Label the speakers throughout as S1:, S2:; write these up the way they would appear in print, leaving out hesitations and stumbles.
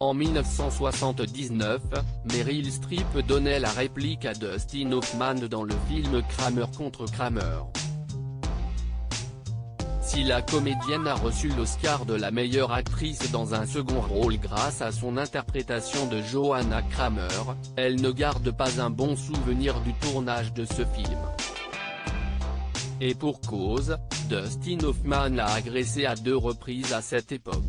S1: En 1979, Meryl Streep donnait la réplique à Dustin Hoffman dans le film Kramer contre Kramer. Si la comédienne a reçu l'Oscar de la meilleure actrice dans un second rôle grâce à son interprétation de Joanna Kramer, elle ne garde pas un bon souvenir du tournage de ce film. Et pour cause, Dustin Hoffman l'a agressée à 2 reprises à cette époque.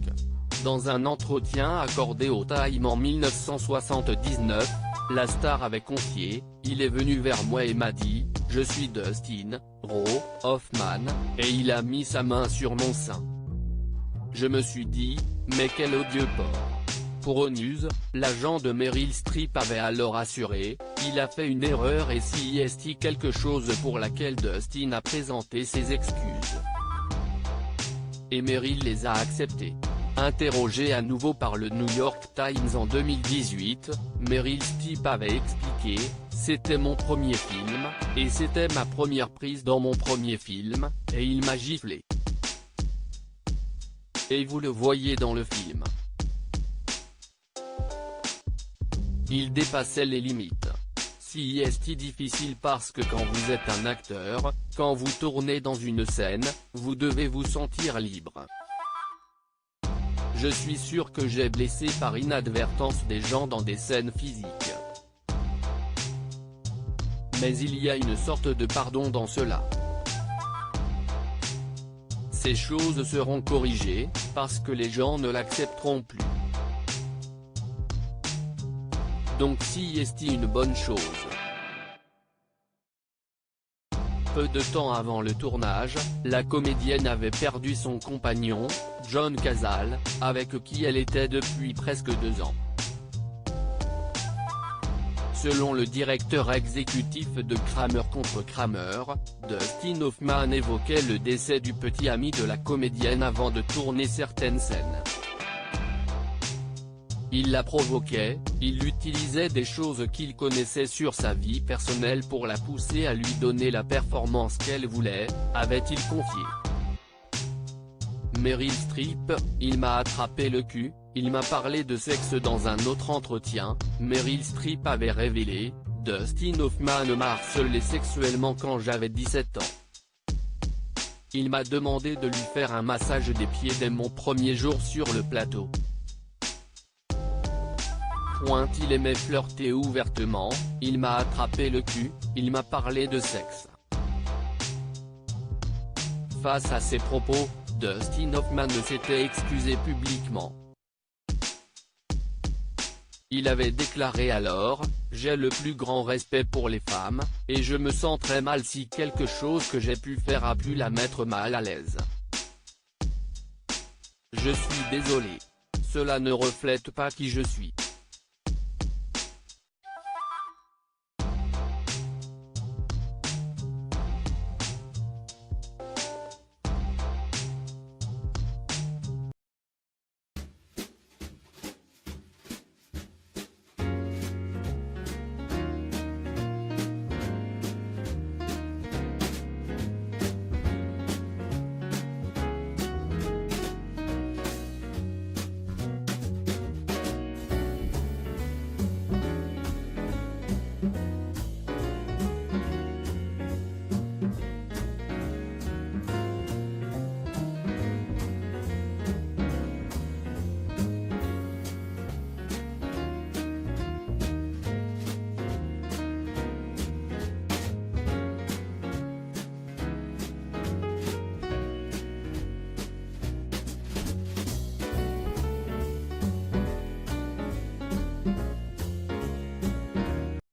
S1: Dans un entretien accordé au Time en 1979, la star avait confié « Il est venu vers moi et m'a dit « Je suis Dustin Hoffman » et il a mis sa main sur mon sein. Je me suis dit « Mais quel odieux porc ». Pour News, l'agent de Meryl Streep avait alors assuré « Il a fait une erreur et si est quelque chose pour laquelle Dustin a présenté ses excuses. » Et Meryl les a acceptées. Interrogée à nouveau par le New York Times en 2018, Meryl Streep avait expliqué « C'était mon premier film, et c'était ma première prise dans mon premier film, et il m'a giflé. Et vous le voyez dans le film. Il dépassait les limites. Si est difficile parce que quand vous êtes un acteur, quand vous tournez dans une scène, vous devez vous sentir libre. Je suis sûr que j'ai blessé par inadvertance des gens dans des scènes physiques. Mais il y a une sorte de pardon dans cela. Ces choses seront corrigées, parce que les gens ne l'accepteront plus. Donc si est une bonne chose. Peu de temps avant le tournage, la comédienne avait perdu son compagnon, John Cazale, avec qui elle était depuis presque 2 ans. Selon le directeur exécutif de Kramer contre Kramer, Dustin Hoffman évoquait le décès du petit ami de la comédienne avant de tourner certaines scènes. Il la provoquait, il utilisait des choses qu'il connaissait sur sa vie personnelle pour la pousser à lui donner la performance qu'elle voulait, avait-il confié. Meryl Streep, il m'a attrapé le cul, il m'a parlé de sexe dans un autre entretien, Meryl Streep avait révélé, Dustin Hoffman m'a harcelé sexuellement quand j'avais 17 ans. Il m'a demandé de lui faire un massage des pieds dès mon premier jour sur le plateau. Il aimait flirter ouvertement, il m'a attrapé le cul, il m'a parlé de sexe. Face à ces propos, Dustin Hoffman s'était excusé publiquement. Il avait déclaré alors « J'ai le plus grand respect pour les femmes, et je me sens très mal si quelque chose que j'ai pu faire a pu la mettre mal à l'aise. Je suis désolé. Cela ne reflète pas qui je suis. »